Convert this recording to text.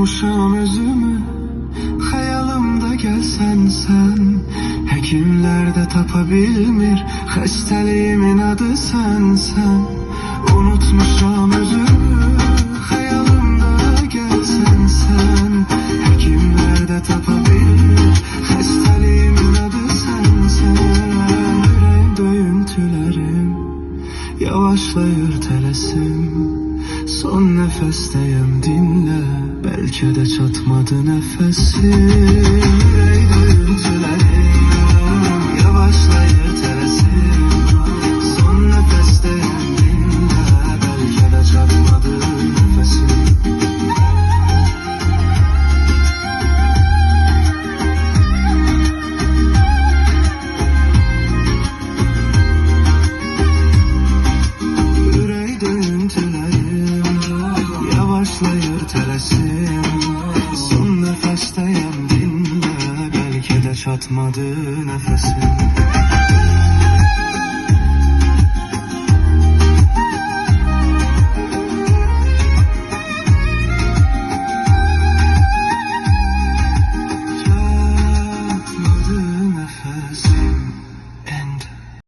Unutmuşam özümü, xəyalımda gəlsən sən. Həkimlər də tapa bilmir, xəstəliyimin adı sənsən. Unutmuşam özümü, xəyalımda gəlsən sən. Həkimlər də tapa bilmir, xəstəliyimin adı sənsən. Ürək döyüntülərim yavaşlayır tələsim. Son nəfəstəyəm, dinlə, bəlkə də çatmadı nəfəsim. Ürək döyüntülərim yavaşlayır tələsim. Son nəfəstəyəm, dinlə, bəlkə də çatmadı nəfəsim. Ürək döyüntülərim yavaşlayır tələsim. Son nəfəstəyəm, dinlə, bəlkə də çatmadı nəfəsim.